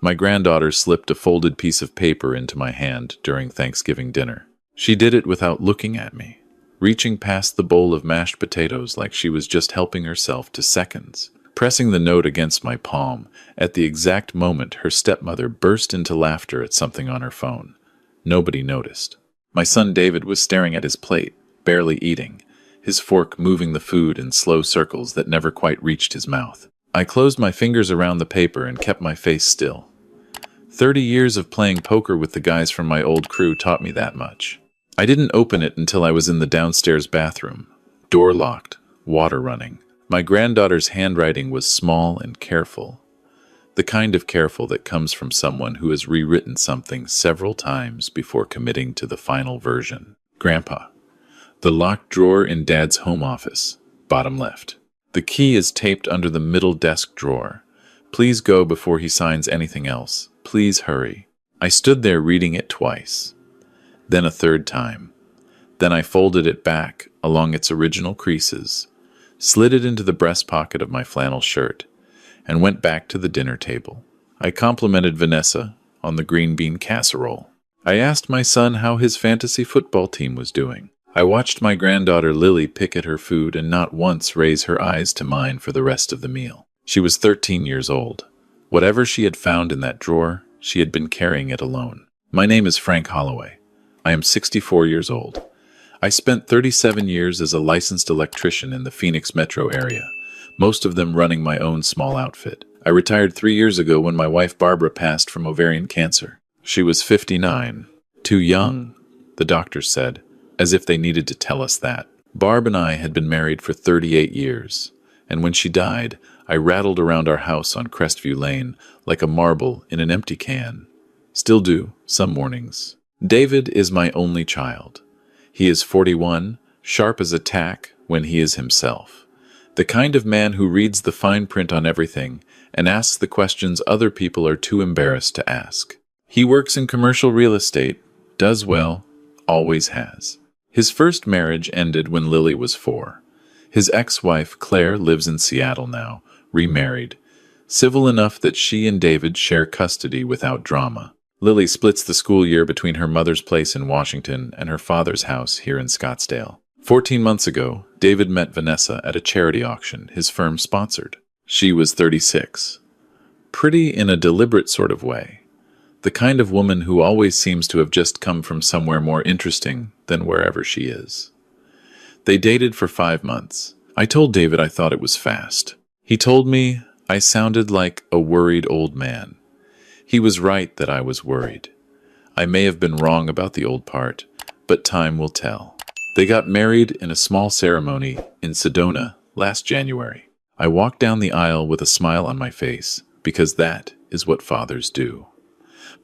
My granddaughter slipped a folded piece of paper into my hand during Thanksgiving dinner. She did it without looking at me, reaching past the bowl of mashed potatoes like she was just helping herself to seconds. Pressing the note against my palm, at the exact moment her stepmother burst into laughter at something on her phone. Nobody noticed. My son David was staring at his plate, barely eating, his fork moving the food in slow circles that never quite reached his mouth. I closed my fingers around the paper and kept my face still. 30 years of playing poker with the guys from my old crew taught me that much. I didn't open it until I was in the downstairs bathroom. Door locked, water running. My granddaughter's handwriting was small and careful. The kind of careful that comes from someone who has rewritten something several times before committing to the final version. Grandpa. The locked drawer in Dad's home office, bottom left. The key is taped under the middle desk drawer. Please go before he signs anything else. Please hurry. I stood there reading it twice. Then a third time. Then I folded it back along its original creases, slid it into the breast pocket of my flannel shirt, and went back to the dinner table. I complimented Vanessa on the green bean casserole. I asked my son how his fantasy football team was doing. I watched my granddaughter Lily pick at her food and not once raise her eyes to mine for the rest of the meal. She was 13 years old. Whatever she had found in that drawer, she had been carrying it alone. My name is Frank Holloway. I am 64 years old. I spent 37 years as a licensed electrician in the Phoenix metro area, most of them running my own small outfit. I retired 3 years ago when my wife Barbara passed from ovarian cancer. She was 59. Too young, the doctors said, as if they needed to tell us that. Barb and I had been married for 38 years, and when she died, I rattled around our house on Crestview Lane like a marble in an empty can. Still do, some mornings. David is my only child. He is 41, sharp as a tack when he is himself. The kind of man who reads the fine print on everything and asks the questions other people are too embarrassed to ask. He works in commercial real estate, does well, always has. His first marriage ended when Lily was 4. His ex-wife, Claire, lives in Seattle now, remarried, civil enough that she and David share custody without drama. Lily splits the school year between her mother's place in Washington and her father's house here in Scottsdale. 14 months ago, David met Vanessa at a charity auction his firm sponsored. She was 36. Pretty in a deliberate sort of way. The kind of woman who always seems to have just come from somewhere more interesting than wherever she is. They dated for 5 months. I told David I thought it was fast. He told me I sounded like a worried old man. He was right that I was worried. I may have been wrong about the old part, but time will tell. They got married in a small ceremony in Sedona last January. I walked down the aisle with a smile on my face, because that is what fathers do.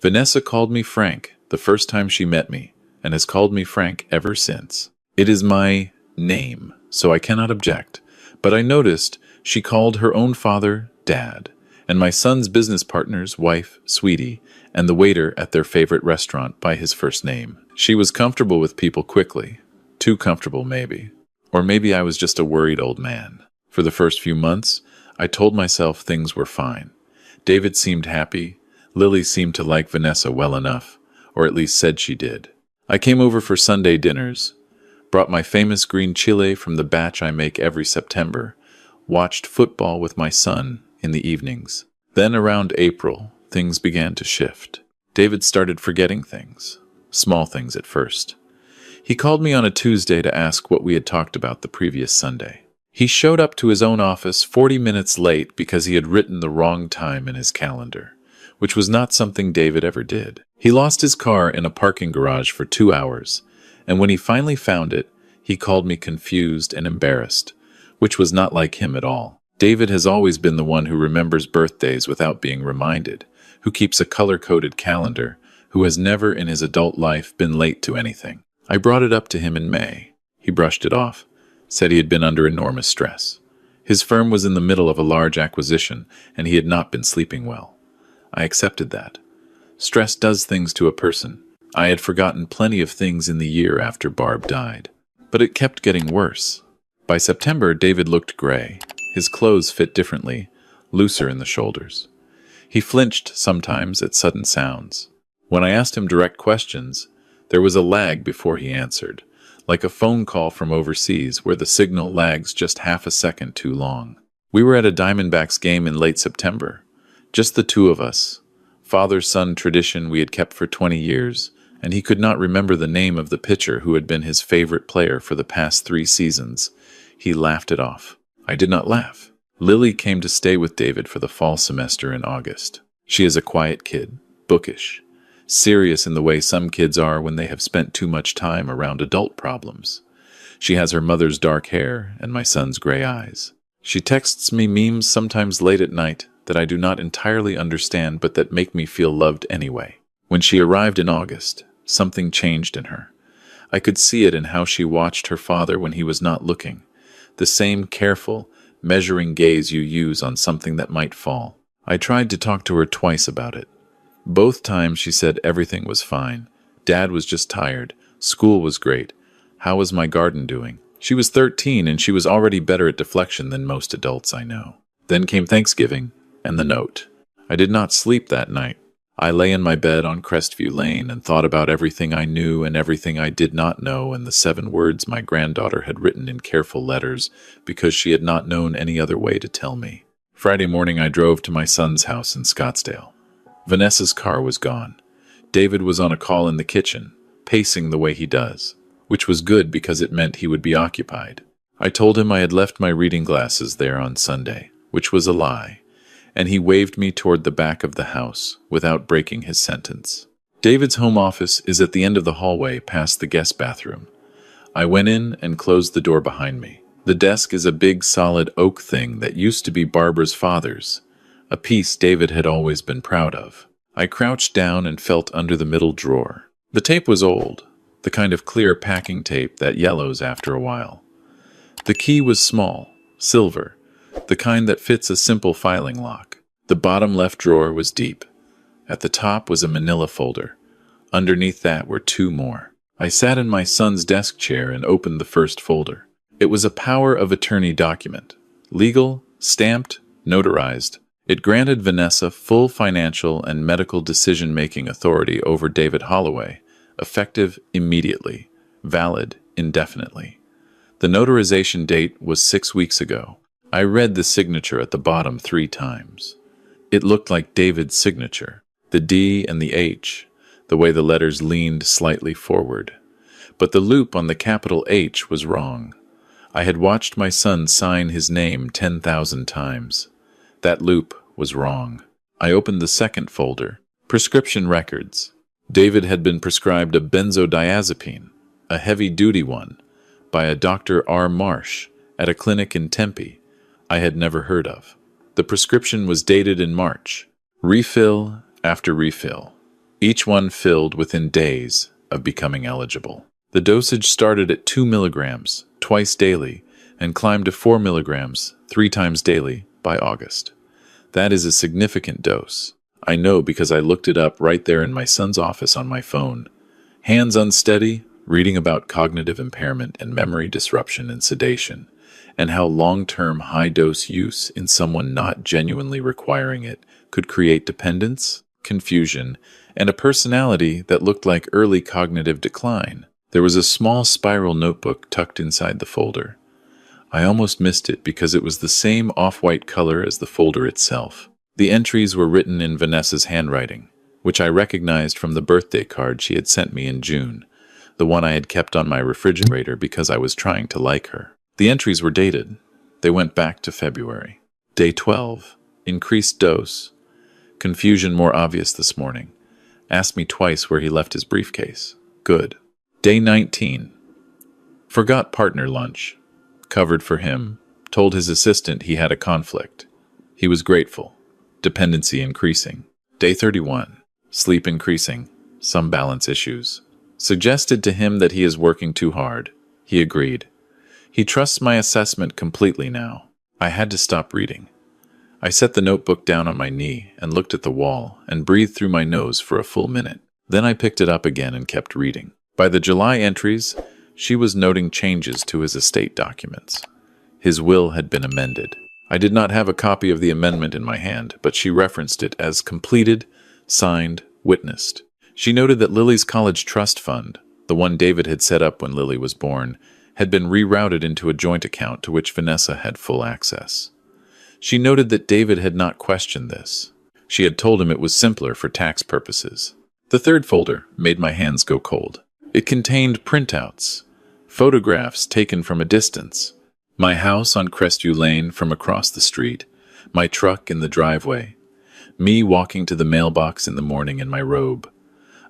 Vanessa called me Frank the first time she met me, and has called me Frank ever since. It is my name, so I cannot object, but I noticed she called her own father Dad, and my son's business partner's wife, Sweetie, and the waiter at their favorite restaurant by his first name. She was comfortable with people quickly. Too comfortable, maybe. Or maybe I was just a worried old man. For the first few months, I told myself things were fine. David seemed happy. Lily seemed to like Vanessa well enough, or at least said she did. I came over for Sunday dinners, brought my famous green chile from the batch I make every September, watched football with my son in the evenings. Then around April, things began to shift. David started forgetting things, small things at first. He called me on a Tuesday to ask what we had talked about the previous Sunday. He showed up to his own office 40 minutes late because he had written the wrong time in his calendar, which was not something David ever did. He lost his car in a parking garage for 2 hours, and when he finally found it, he called me confused and embarrassed, which was not like him at all. David has always been the one who remembers birthdays without being reminded, who keeps a color-coded calendar, who has never in his adult life been late to anything. I brought it up to him in May. He brushed it off, said he had been under enormous stress. His firm was in the middle of a large acquisition, and he had not been sleeping well. I accepted that. Stress does things to a person. I had forgotten plenty of things in the year after Barb died. But it kept getting worse. By September, David looked gray. His clothes fit differently, looser in the shoulders. He flinched sometimes at sudden sounds. When I asked him direct questions, there was a lag before he answered, like a phone call from overseas where the signal lags just half a second too long. We were at a Diamondbacks game in late September. Just the two of us. Father-son tradition we had kept for 20 years, and he could not remember the name of the pitcher who had been his favorite player for the past 3 seasons. He laughed it off. I did not laugh. Lily came to stay with David for the fall semester in August. She is a quiet kid, bookish, serious in the way some kids are when they have spent too much time around adult problems. She has her mother's dark hair and my son's gray eyes. She texts me memes sometimes late at night that I do not entirely understand but that make me feel loved anyway. When she arrived in August, something changed in her. I could see it in how she watched her father when he was not looking. The same careful, measuring gaze you use on something that might fall. I tried to talk to her twice about it. Both times she said everything was fine. Dad was just tired. School was great. How was my garden doing? She was 13 and she was already better at deflection than most adults I know. Then came Thanksgiving and the note. I did not sleep that night. I lay in my bed on Crestview Lane and thought about everything I knew and everything I did not know and the 7 words my granddaughter had written in careful letters because she had not known any other way to tell me. Friday morning I drove to my son's house in Scottsdale. Vanessa's car was gone. David was on a call in the kitchen, pacing the way he does, which was good because it meant he would be occupied. I told him I had left my reading glasses there on Sunday, which was a lie, and he waved me toward the back of the house without breaking his sentence. David's home office is at the end of the hallway past the guest bathroom. I went in and closed the door behind me. The desk is a big solid oak thing that used to be Barbara's father's, a piece David had always been proud of. I crouched down and felt under the middle drawer. The tape was old, the kind of clear packing tape that yellows after a while. The key was small, silver, the kind that fits a simple filing lock. The bottom left drawer was deep. At the top was a manila folder. Underneath that were 2 more. I sat in my son's desk chair and opened the first folder. It was a power of attorney document. Legal, stamped, notarized. It granted Vanessa full financial and medical decision-making authority over David Holloway, effective immediately, valid indefinitely. The notarization date was 6 weeks ago. I read the signature at the bottom 3 times. It looked like David's signature, the D and the H, the way the letters leaned slightly forward. But the loop on the capital H was wrong. I had watched my son sign his name 10,000 times. That loop was wrong. I opened the second folder, prescription records. David had been prescribed a benzodiazepine, a heavy-duty one, by a Dr. R. Marsh at a clinic in Tempe I had never heard of. The prescription was dated in March, refill after refill, each one filled within days of becoming eligible. The dosage started at 2 milligrams, twice daily, and climbed to 4 milligrams, 3 times daily, by August. That is a significant dose. I know because I looked it up right there in my son's office on my phone. Hands unsteady, reading about cognitive impairment and memory disruption and sedation, and how long-term high-dose use in someone not genuinely requiring it could create dependence, confusion, and a personality that looked like early cognitive decline. There was a small spiral notebook tucked inside the folder. I almost missed it because it was the same off-white color as the folder itself. The entries were written in Vanessa's handwriting, which I recognized from the birthday card she had sent me in June, the one I had kept on my refrigerator because I was trying to like her. The entries were dated. They went back to February. Day 12. Increased dose. Confusion more obvious this morning. Asked me twice where he left his briefcase. Good. Day 19. Forgot partner lunch. Covered for him. Told his assistant he had a conflict. He was grateful. Dependency increasing. Day 31. Sleep increasing. Some balance issues. Suggested to him that he is working too hard. He agreed. He trusts my assessment completely now. I had to stop reading. I set the notebook down on my knee and looked at the wall and breathed through my nose for a full minute. Then I picked it up again and kept reading. By the July entries, she was noting changes to his estate documents. His will had been amended. I did not have a copy of the amendment in my hand, but she referenced it as completed, signed, witnessed. She noted that Lily's college trust fund, the one David had set up when Lily was born, had been rerouted into a joint account to which Vanessa had full access. She noted that David had not questioned this. She had told him it was simpler for tax purposes. The third folder made my hands go cold. It contained printouts, photographs taken from a distance, my house on Crestview Lane from across the street, my truck in the driveway, me walking to the mailbox in the morning in my robe,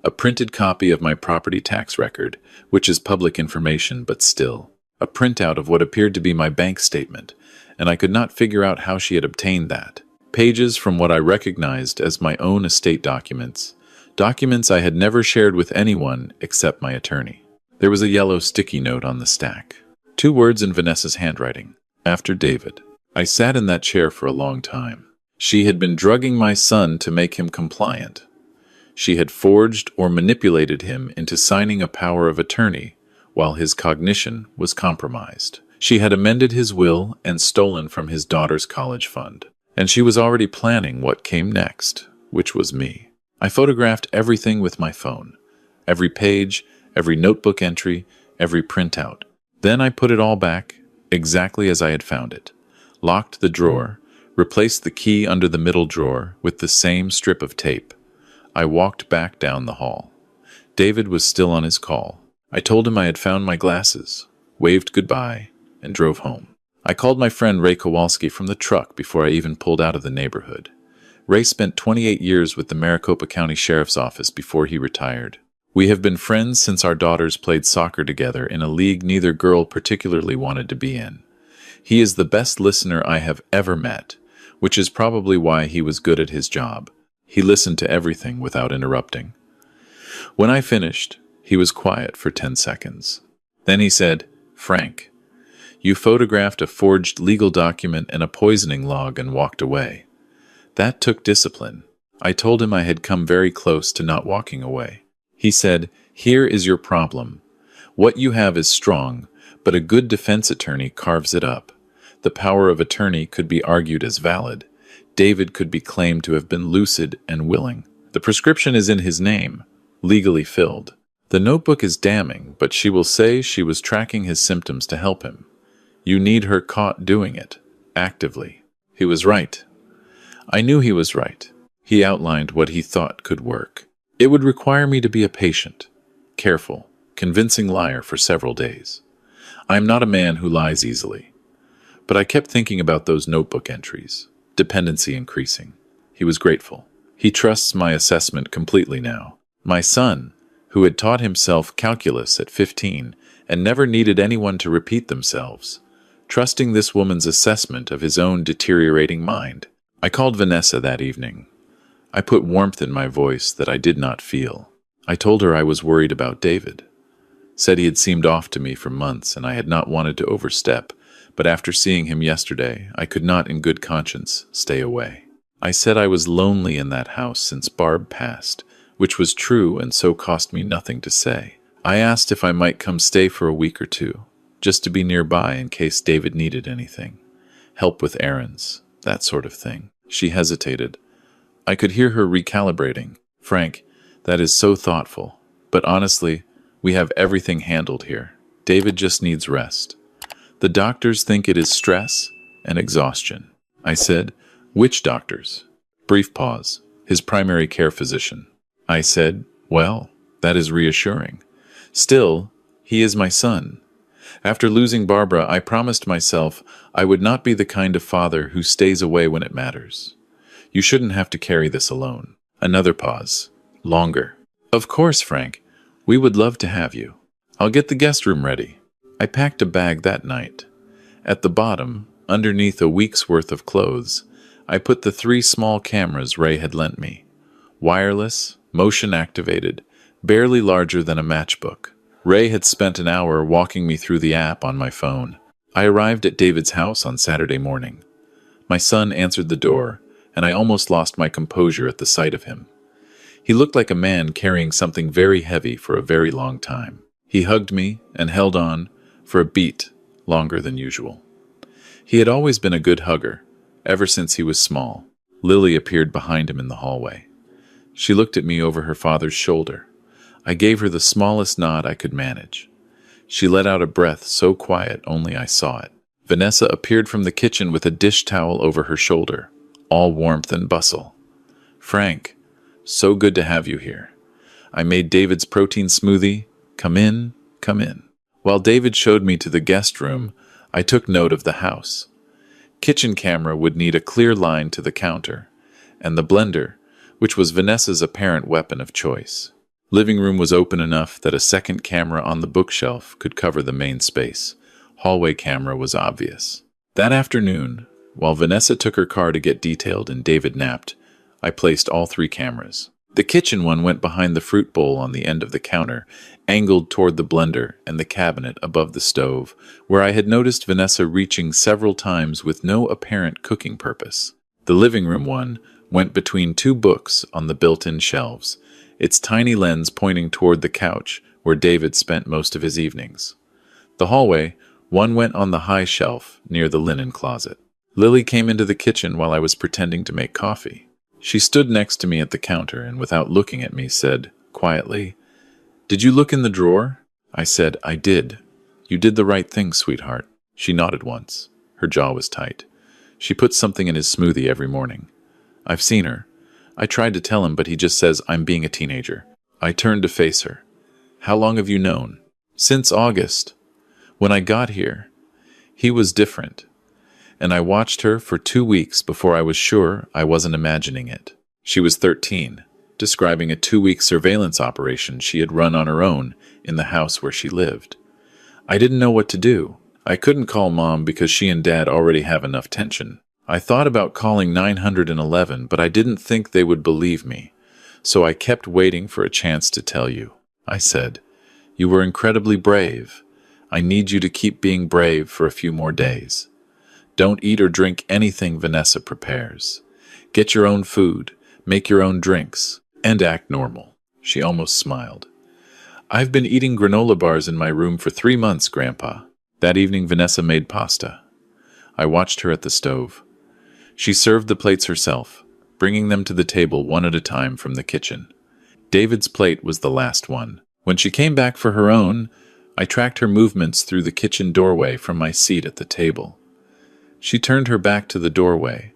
a printed copy of my property tax record, which is public information but still, a printout of what appeared to be my bank statement, and I could not figure out how she had obtained that. Pages from what I recognized as my own estate documents, documents I had never shared with anyone except my attorney. There was a yellow sticky note on the stack. 2 words in Vanessa's handwriting. After David. I sat in that chair for a long time. She had been drugging my son to make him compliant. She had forged or manipulated him into signing a power of attorney while his cognition was compromised. She had amended his will and stolen from his daughter's college fund. And she was already planning what came next, which was me. I photographed everything with my phone. Every page, every notebook entry, every printout. Then I put it all back, exactly as I had found it. Locked the drawer, replaced the key under the middle drawer with the same strip of tape. I walked back down the hall. David was still on his call. I told him I had found my glasses, waved goodbye, and drove home. I called my friend Ray Kowalski from the truck before I even pulled out of the neighborhood. Ray spent 28 years with the Maricopa County Sheriff's Office before he retired. We have been friends since our daughters played soccer together in a league neither girl particularly wanted to be in. He is the best listener I have ever met, which is probably why he was good at his job. He listened to everything without interrupting. When I finished, he was quiet for 10 seconds. Then he said, "Frank, you photographed a forged legal document and a poisoning log and walked away. That took discipline." I told him I had come very close to not walking away. He said, "Here is your problem. What you have is strong, but a good defense attorney carves it up. The power of attorney could be argued as valid. David could be claimed to have been lucid and willing. The prescription is in his name, legally filled. The notebook is damning, but she will say she was tracking his symptoms to help him. You need her caught doing it, actively." He was right. I knew he was right. He outlined what he thought could work. It would require me to be a patient, careful, convincing liar for several days. I am not a man who lies easily. But I kept thinking about those notebook entries, dependency increasing. He was grateful. He trusts my assessment completely now. My son, who had taught himself calculus at 15 and never needed anyone to repeat themselves, trusting this woman's assessment of his own deteriorating mind. I called Vanessa that evening. I put warmth in my voice that I did not feel. I told her I was worried about David. Said he had seemed off to me for months and I had not wanted to overstep, but after seeing him yesterday, I could not in good conscience stay away. I said I was lonely in that house since Barb passed, which was true and so cost me nothing to say. I asked if I might come stay for a week or two, just to be nearby in case David needed anything. Help with errands, that sort of thing. She hesitated. I could hear her recalibrating. "Frank, that is so thoughtful. But honestly, we have everything handled here. David just needs rest. The doctors think it is stress and exhaustion." I said, "Which doctors?" Brief pause. "His primary care physician." I said, "Well, that is reassuring. Still, he is my son. After losing Barbara, I promised myself I would not be the kind of father who stays away when it matters. You shouldn't have to carry this alone." Another pause. Longer. "Of course, Frank. We would love to have you. I'll get the guest room ready." I packed a bag that night. At the bottom, underneath a week's worth of clothes, I put the 3 small cameras Ray had lent me. Wireless, motion-activated, barely larger than a matchbook. Ray had spent an hour walking me through the app on my phone. I arrived at David's house on Saturday morning. My son answered the door, and I almost lost my composure at the sight of him. He looked like a man carrying something very heavy for a very long time. He hugged me and held on for a beat longer than usual. He had always been a good hugger, ever since he was small. Lily appeared behind him in the hallway. She looked at me over her father's shoulder. I gave her the smallest nod I could manage. She let out a breath so quiet only I saw it. Vanessa appeared from the kitchen with a dish towel over her shoulder, all warmth and bustle. "Frank, so good to have you here. I made David's protein smoothie. Come in, come in." While David showed me to the guest room, I took note of the house. Kitchen camera would need a clear line to the counter, and the blender, which was Vanessa's apparent weapon of choice. Living room was open enough that a second camera on the bookshelf could cover the main space. Hallway camera was obvious. That afternoon, while Vanessa took her car to get detailed and David napped, I placed all 3 cameras. The kitchen one went behind the fruit bowl on the end of the counter, angled toward the blender and the cabinet above the stove, where I had noticed Vanessa reaching several times with no apparent cooking purpose. The living room one went between 2 books on the built-in shelves, its tiny lens pointing toward the couch where David spent most of his evenings. The hallway one went on the high shelf near the linen closet. Lily came into the kitchen while I was pretending to make coffee. She stood next to me at the counter and, without looking at me, said, quietly, "Did you look in the drawer?" I said, "I did." "You did the right thing, sweetheart." She nodded once. Her jaw was tight. "She puts something in his smoothie every morning. I've seen her. I tried to tell him, but he just says I'm being a teenager." I turned to face her. "How long have you known?" "Since August. When I got here, he was different. And I watched her for 2 weeks before I was sure I wasn't imagining it." She was 13, describing a 2-week surveillance operation she had run on her own in the house where she lived. I didn't know what to do. I couldn't call Mom because she and Dad already have enough tension. I thought about calling 911, but I didn't think they would believe me, so I kept waiting for a chance to tell you. I said, "You were incredibly brave. I need you to keep being brave for a few more days. Don't eat or drink anything Vanessa prepares. Get your own food, make your own drinks, and act normal." She almost smiled. "I've been eating granola bars in my room for 3 months, Grandpa." That evening, Vanessa made pasta. I watched her at the stove. She served the plates herself, bringing them to the table one at a time from the kitchen. David's plate was the last one. When she came back for her own, I tracked her movements through the kitchen doorway from my seat at the table. She turned her back to the doorway.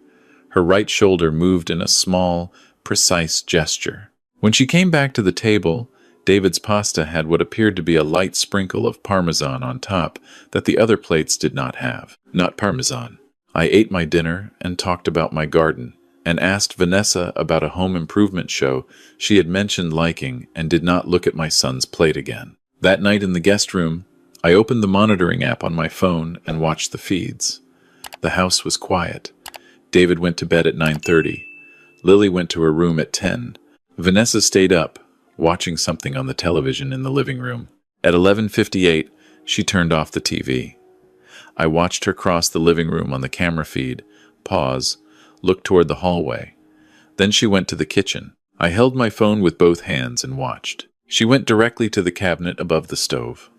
Her right shoulder moved in a small, precise gesture. When she came back to the table, David's pasta had what appeared to be a light sprinkle of Parmesan on top that the other plates did not have. Not Parmesan. I ate my dinner and talked about my garden, and asked Vanessa about a home improvement show she had mentioned liking, and did not look at my son's plate again. That night in the guest room, I opened the monitoring app on my phone and watched the feeds. The house was quiet. David went to bed at 9:30. Lily went to her room at 10. Vanessa stayed up, watching something on the television in the living room. At 11:58, she turned off the TV. I watched her cross the living room on the camera feed, pause, look toward the hallway. Then she went to the kitchen. I held my phone with both hands and watched. She went directly to the cabinet above the stove,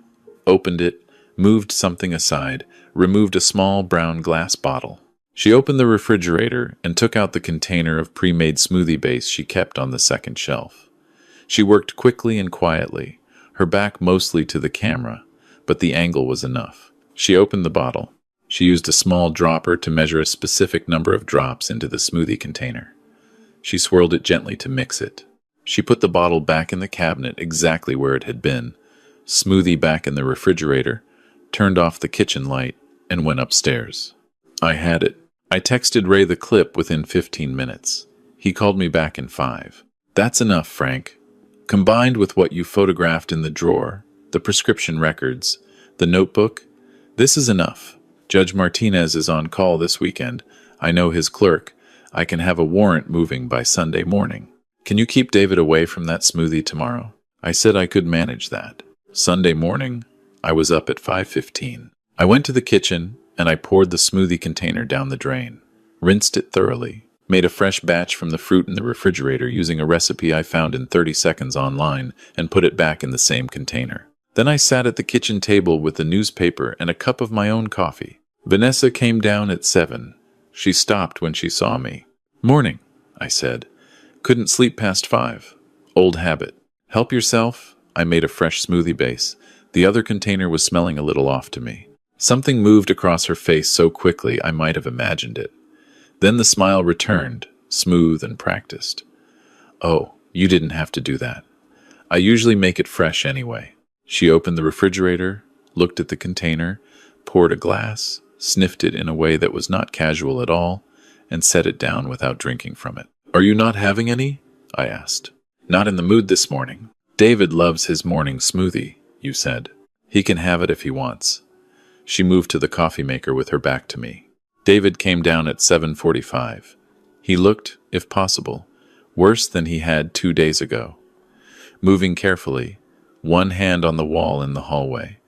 opened it, moved something aside, removed a small brown glass bottle. She opened the refrigerator and took out the container of pre-made smoothie base she kept on the second shelf. She worked quickly and quietly, her back mostly to the camera, but the angle was enough. She opened the bottle. She used a small dropper to measure a specific number of drops into the smoothie container. She swirled it gently to mix it. She put the bottle back in the cabinet exactly where it had been, smoothie back in the refrigerator, turned off the kitchen light, and went upstairs. I had it. I texted Ray the clip within 15 minutes. He called me back in 5. "That's enough, Frank. Combined with what you photographed in the drawer, the prescription records, the notebook, this is enough. Judge Martinez is on call this weekend. I know his clerk. I can have a warrant moving by Sunday morning. Can you keep David away from that smoothie tomorrow?" I said I could manage that. Sunday morning, I was up at 5:15. I went to the kitchen and I poured the smoothie container down the drain, rinsed it thoroughly, made a fresh batch from the fruit in the refrigerator using a recipe I found in 30 seconds online, and put it back in the same container. Then I sat at the kitchen table with the newspaper and a cup of my own coffee. Vanessa came down at 7, She stopped when she saw me. "Morning," I said. "Couldn't sleep past 5. Old habit." "Help yourself." I made a fresh smoothie base. The other container was smelling a little off to me. Something moved across her face so quickly I might have imagined it. Then the smile returned, smooth and practiced. "Oh, you didn't have to do that. I usually make it fresh anyway." She opened the refrigerator, looked at the container, poured a glass, sniffed it in a way that was not casual at all, and set it down without drinking from it. "Are you not having any?" I asked. "Not in the mood this morning." "David loves his morning smoothie," you said. "He can have it if he wants." She moved to the coffee maker with her back to me. David came down at 7:45. He looked, if possible, worse than he had 2 days ago. Moving carefully, one hand on the wall in the hallway,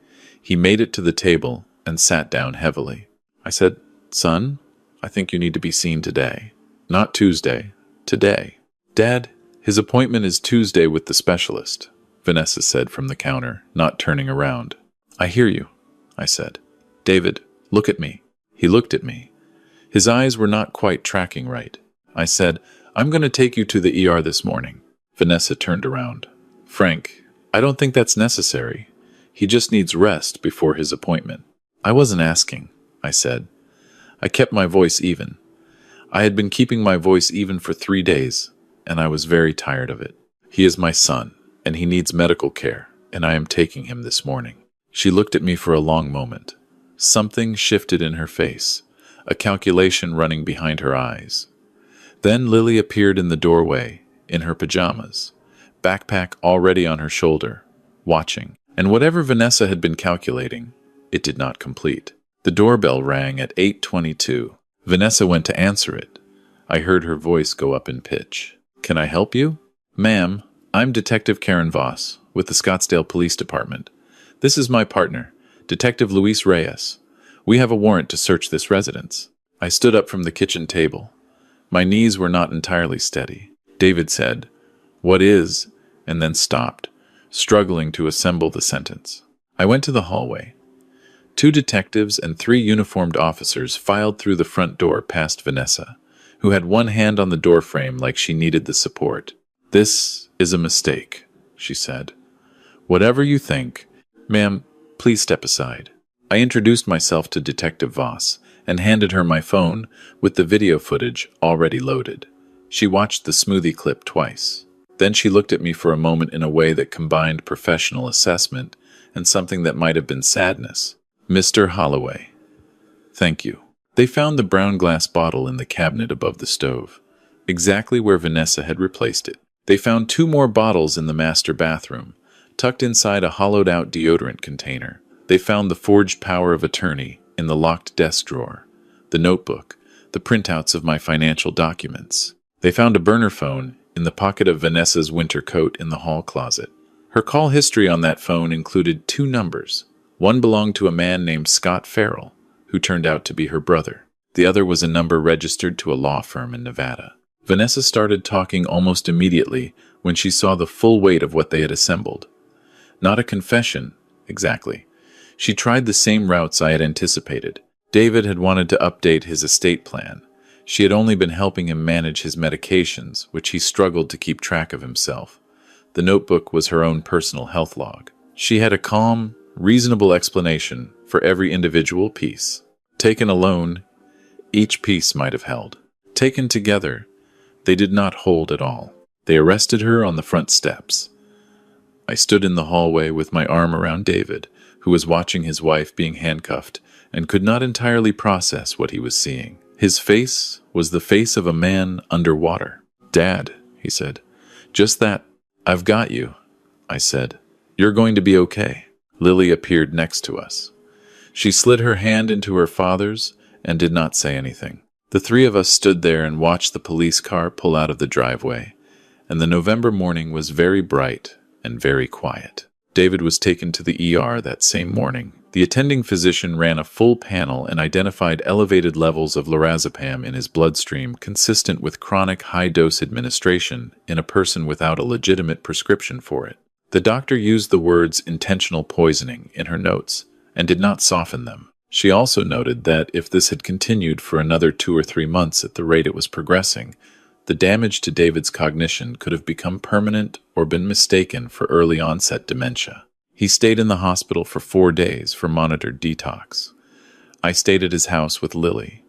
he made it to the table and sat down heavily. I said, "Son, I think you need to be seen today. Not Tuesday, today." "Dad, his appointment is Tuesday with the specialist," Vanessa said from the counter, not turning around. "I hear you," I said. "David, look at me." He looked at me. His eyes were not quite tracking right. I said, "I'm going to take you to the ER this morning." Vanessa turned around. "Frank, I don't think that's necessary. He just needs rest before his appointment." "I wasn't asking," I said. I kept my voice even. I had been keeping my voice even for 3 days, and I was very tired of it. "He is my son, and he needs medical care, and I am taking him this morning." She looked at me for a long moment. Something shifted in her face, a calculation running behind her eyes. Then Lily appeared in the doorway, in her pajamas, backpack already on her shoulder, watching. And whatever Vanessa had been calculating, it did not complete. The doorbell rang at 8:22. Vanessa went to answer it. I heard her voice go up in pitch. "Can I help you?" "Ma'am, I'm Detective Karen Voss, with the Scottsdale Police Department. This is my partner, Detective Luis Reyes. We have a warrant to search this residence." I stood up from the kitchen table. My knees were not entirely steady. David said, "What is?" and then stopped, struggling to assemble the sentence. I went to the hallway. 2 detectives and 3 uniformed officers filed through the front door past Vanessa, who had one hand on the doorframe like she needed the support. "This is a mistake," she said. "Whatever you think, ma'am, please step aside." I introduced myself to Detective Voss and handed her my phone with the video footage already loaded. She watched the smoothie clip twice. Then she looked at me for a moment in a way that combined professional assessment and something that might have been sadness. "Mr. Holloway, thank you." They found the brown glass bottle in the cabinet above the stove, exactly where Vanessa had replaced it. They found 2 more bottles in the master bathroom, tucked inside a hollowed-out deodorant container. They found the forged power of attorney in the locked desk drawer, the notebook, the printouts of my financial documents. They found a burner phone in the pocket of Vanessa's winter coat in the hall closet. Her call history on that phone included 2 numbers. One belonged to a man named Scott Farrell, who turned out to be her brother. The other was a number registered to a law firm in Nevada. Vanessa started talking almost immediately when she saw the full weight of what they had assembled. Not a confession, exactly. She tried the same routes I had anticipated. David had wanted to update his estate plan. She had only been helping him manage his medications, which he struggled to keep track of himself. The notebook was her own personal health log. She had a calm, reasonable explanation for every individual piece. Taken alone, each piece might have held. Taken together, they did not hold at all. They arrested her on the front steps. I stood in the hallway with my arm around David, who was watching his wife being handcuffed and could not entirely process what he was seeing. His face was the face of a man underwater. "Dad," he said. "Just that." "I've got you," I said. "You're going to be okay." Lily appeared next to us. She slid her hand into her father's and did not say anything. The 3 of us stood there and watched the police car pull out of the driveway, and the November morning was very bright and very quiet. David was taken to the ER that same morning. The attending physician ran a full panel and identified elevated levels of lorazepam in his bloodstream consistent with chronic high-dose administration in a person without a legitimate prescription for it. The doctor used the words intentional poisoning in her notes and did not soften them. She also noted that if this had continued for another 2 or 3 months at the rate it was progressing, the damage to David's cognition could have become permanent or been mistaken for early onset dementia. He stayed in the hospital for 4 days for monitored detox. I stayed at his house with Lily.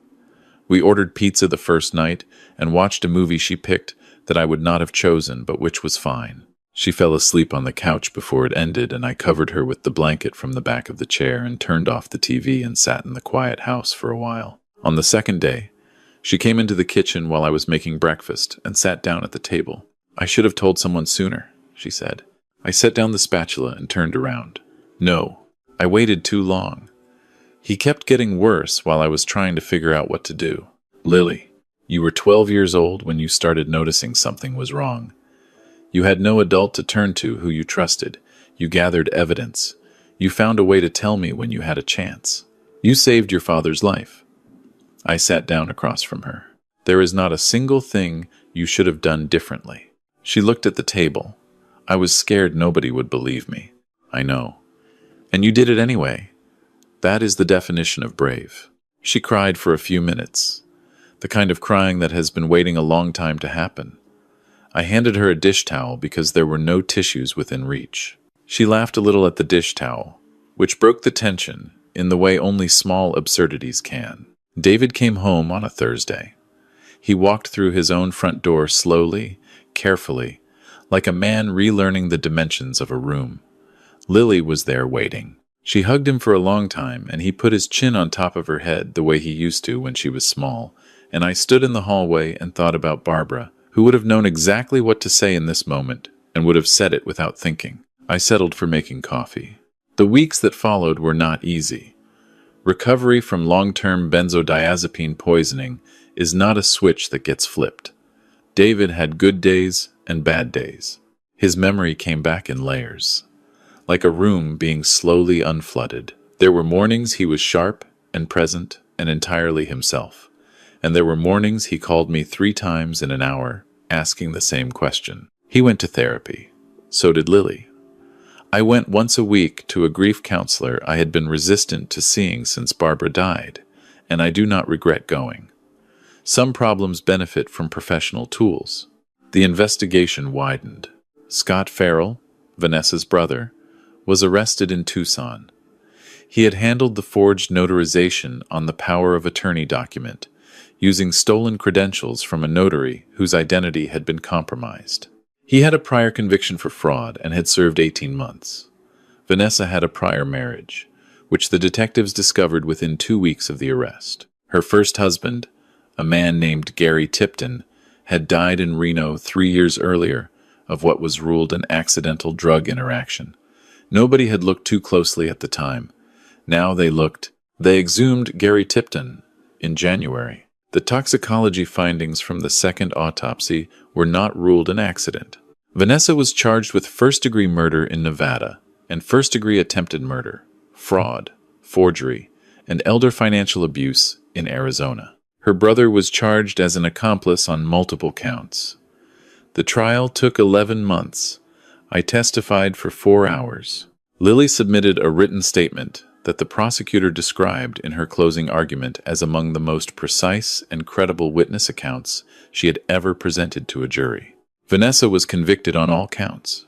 We ordered pizza the first night and watched a movie she picked that I would not have chosen, but which was fine. She fell asleep on the couch before it ended, and I covered her with the blanket from the back of the chair and turned off the TV and sat in the quiet house for a while. On the second day, she came into the kitchen while I was making breakfast and sat down at the table. "I should have told someone sooner," she said. I set down the spatula and turned around. "No, I waited too long." He kept getting worse while I was trying to figure out what to do. "Lily, you were 12 years old when you started noticing something was wrong. You had no adult to turn to who you trusted. You gathered evidence. You found a way to tell me when you had a chance. You saved your father's life." I sat down across from her. "There is not a single thing you should have done differently." She looked at the table. "I was scared nobody would believe me." "I know. And you did it anyway. That is the definition of brave." She cried for a few minutes, the kind of crying that has been waiting a long time to happen. I handed her a dish towel because there were no tissues within reach. She laughed a little at the dish towel, which broke the tension in the way only small absurdities can. David came home on a Thursday. He walked through his own front door slowly, carefully, like a man relearning the dimensions of a room. Lily was there waiting. She hugged him for a long time, and he put his chin on top of her head the way he used to when she was small, and I stood in the hallway and thought about Barbara, who would have known exactly what to say in this moment and would have said it without thinking. I settled for making coffee. The weeks that followed were not easy. Recovery from long-term benzodiazepine poisoning is not a switch that gets flipped. David had good days and bad days. His memory came back in layers, like a room being slowly unflooded. There were mornings he was sharp and present and entirely himself, and there were mornings he called me 3 times in an hour, asking the same question. He went to therapy. So did Lily. I went once a week to a grief counselor I had been resistant to seeing since Barbara died, and I do not regret going. Some problems benefit from professional tools. The investigation widened. Scott Farrell, Vanessa's brother, was arrested in Tucson. He had handled the forged notarization on the power of attorney document, using stolen credentials from a notary whose identity had been compromised. He had a prior conviction for fraud and had served 18 months. Vanessa had a prior marriage, which the detectives discovered within 2 weeks of the arrest. Her first husband, a man named Gary Tipton, had died in Reno 3 years earlier of what was ruled an accidental drug interaction. Nobody had looked too closely at the time. Now they looked. They exhumed Gary Tipton in January. The toxicology findings from the second autopsy were not ruled an accident. Vanessa was charged with first-degree murder in Nevada and first-degree attempted murder, fraud, forgery, and elder financial abuse in Arizona. Her brother was charged as an accomplice on multiple counts. The trial took 11 months. I testified for 4 hours. Lily submitted a written statement that the prosecutor described in her closing argument as among the most precise and credible witness accounts she had ever presented to a jury. Vanessa was convicted on all counts.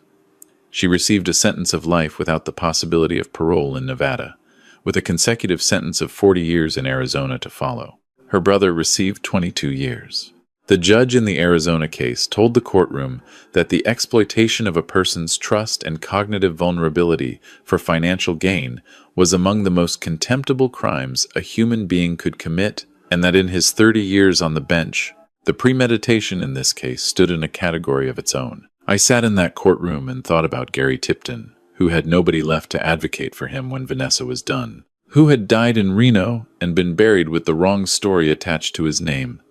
She received a sentence of life without the possibility of parole in Nevada, with a consecutive sentence of 40 years in Arizona to follow. Her brother received 22 years. The judge in the Arizona case told the courtroom that the exploitation of a person's trust and cognitive vulnerability for financial gain was among the most contemptible crimes a human being could commit, and that in his 30 years on the bench, the premeditation in this case stood in a category of its own. I sat in that courtroom and thought about Gary Tipton, who had nobody left to advocate for him when Vanessa was done, who had died in Reno and been buried with the wrong story attached to his name.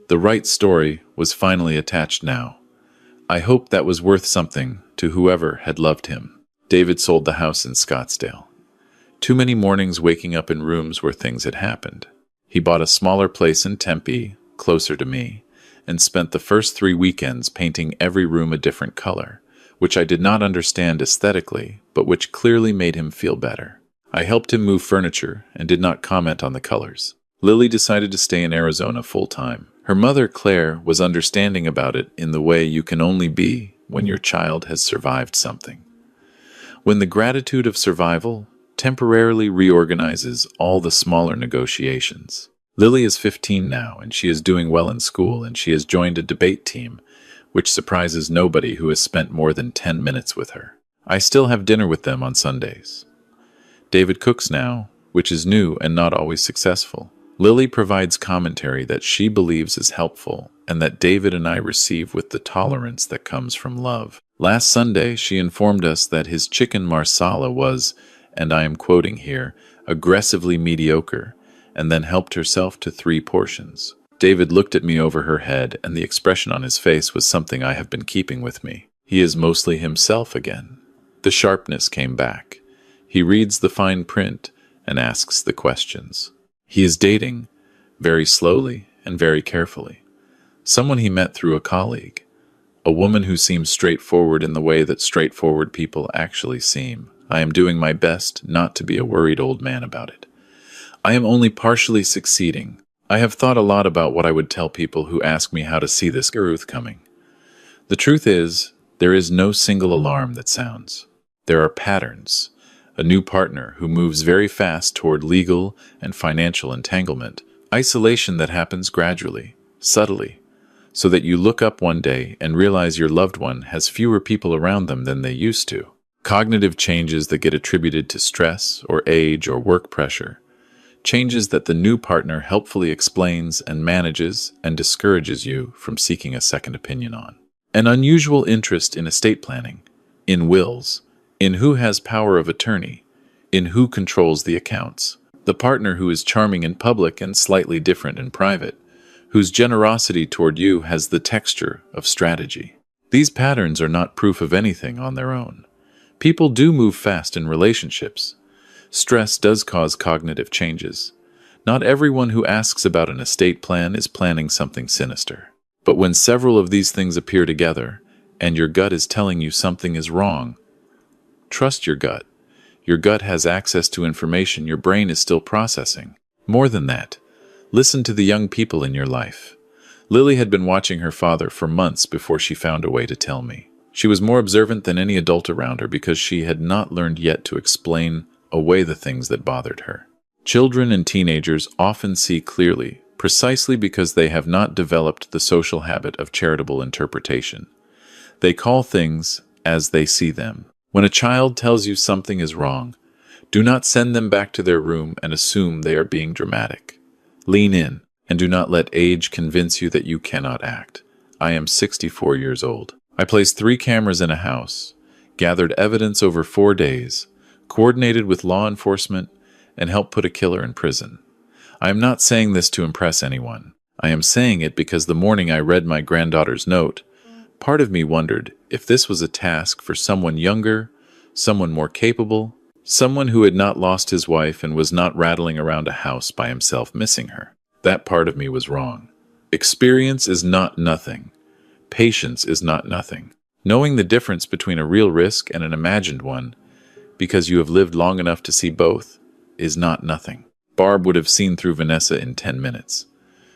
The right story was finally attached now. I hoped that was worth something to whoever had loved him. David sold the house in Scottsdale. Too many mornings waking up in rooms where things had happened. He bought a smaller place in Tempe, closer to me, and spent the first 3 weekends painting every room a different color, which I did not understand aesthetically, but which clearly made him feel better. I helped him move furniture and did not comment on the colors. Lily decided to stay in Arizona full-time. Her mother, Claire, was understanding about it in the way you can only be when your child has survived something. When the gratitude of survival temporarily reorganizes all the smaller negotiations. Lily is 15 now, and she is doing well in school, and she has joined a debate team, which surprises nobody who has spent more than 10 minutes with her. I still have dinner with them on Sundays. David cooks now, which is new and not always successful. Lily provides commentary that she believes is helpful and that David and I receive with the tolerance that comes from love. Last Sunday, she informed us that his chicken marsala was, and I am quoting here, aggressively mediocre, and then helped herself to 3 portions. David looked at me over her head, and the expression on his face was something I have been keeping with me. He is mostly himself again. The sharpness came back. He reads the fine print and asks the questions. He is dating, very slowly and very carefully. Someone he met through a colleague. A woman who seems straightforward in the way that straightforward people actually seem. I am doing my best not to be a worried old man about it. I am only partially succeeding. I have thought a lot about what I would tell people who ask me how to see this growth coming. The truth is, there is no single alarm that sounds. There are patterns. A new partner who moves very fast toward legal and financial entanglement. Isolation that happens gradually, subtly, so that you look up one day and realize your loved one has fewer people around them than they used to. Cognitive changes that get attributed to stress or age or work pressure. Changes that the new partner helpfully explains and manages and discourages you from seeking a second opinion on. An unusual interest in estate planning, in wills, in who has power of attorney, in who controls the accounts. The partner who is charming in public and slightly different in private, whose generosity toward you has the texture of strategy. These patterns are not proof of anything on their own. People do move fast in relationships. Stress does cause cognitive changes. Not everyone who asks about an estate plan is planning something sinister. But when several of these things appear together, and your gut is telling you something is wrong, trust your gut. Your gut has access to information your brain is still processing. More than that, listen to the young people in your life. Lily had been watching her father for months before she found a way to tell me. She was more observant than any adult around her because she had not learned yet to explain away the things that bothered her. Children and teenagers often see clearly, precisely because they have not developed the social habit of charitable interpretation. They call things as they see them. When a child tells you something is wrong, do not send them back to their room and assume they are being dramatic. Lean in, and do not let age convince you that you cannot act. I am 64 years old. I placed 3 cameras in a house, gathered evidence over 4 days, coordinated with law enforcement, and helped put a killer in prison. I am not saying this to impress anyone. I am saying it because the morning I read my granddaughter's note, part of me wondered if this was a task for someone younger, someone more capable, someone who had not lost his wife and was not rattling around a house by himself missing her. That part of me was wrong. Experience is not nothing. Patience is not nothing. Knowing the difference between a real risk and an imagined one, because you have lived long enough to see both, is not nothing. Barb would have seen through Vanessa in 10 minutes.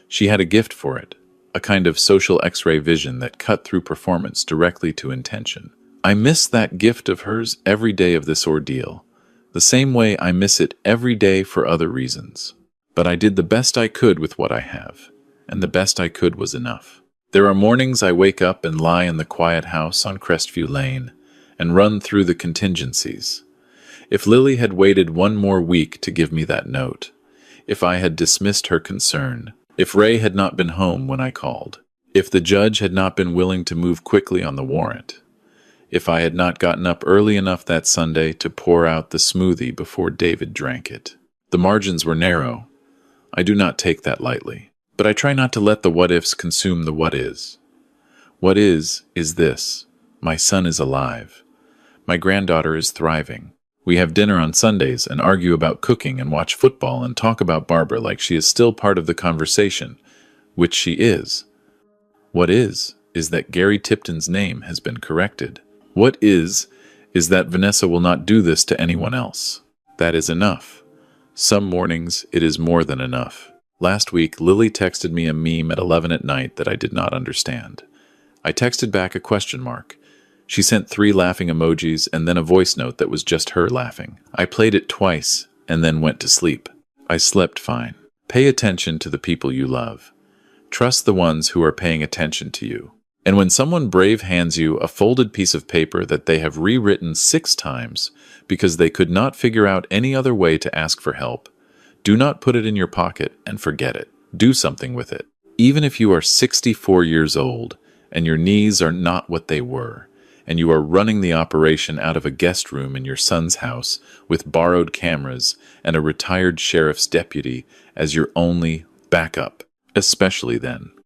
She had a gift for it, a kind of social X-ray vision that cut through performance directly to intention. I miss that gift of hers every day of this ordeal, the same way I miss it every day for other reasons. But I did the best I could with what I have, and the best I could was enough. There are mornings I wake up and lie in the quiet house on Crestview Lane and run through the contingencies. If Lily had waited 1 more week to give me that note, if I had dismissed her concern, if Ray had not been home when I called, if the judge had not been willing to move quickly on the warrant, if I had not gotten up early enough that Sunday to pour out the smoothie before David drank it. The margins were narrow. I do not take that lightly, but I try not to let the what-ifs consume the what is. What is this. My son is alive. My granddaughter is thriving. We have dinner on Sundays and argue about cooking and watch football and talk about Barbara like she is still part of the conversation, which she is. What is that Gary Tipton's name has been corrected. What is that Vanessa will not do this to anyone else. That is enough. Some mornings, it is more than enough. Last week, Lily texted me a meme at 11 at night that I did not understand. I texted back a question mark. She sent 3 laughing emojis and then a voice note that was just her laughing. I played it twice and then went to sleep. I slept fine. Pay attention to the people you love. Trust the ones who are paying attention to you. And when someone brave hands you a folded piece of paper that they have rewritten 6 times because they could not figure out any other way to ask for help, do not put it in your pocket and forget it. Do something with it. Even if you are 64 years old and your knees are not what they were, and you are running the operation out of a guest room in your son's house with borrowed cameras and a retired sheriff's deputy as your only backup, especially then.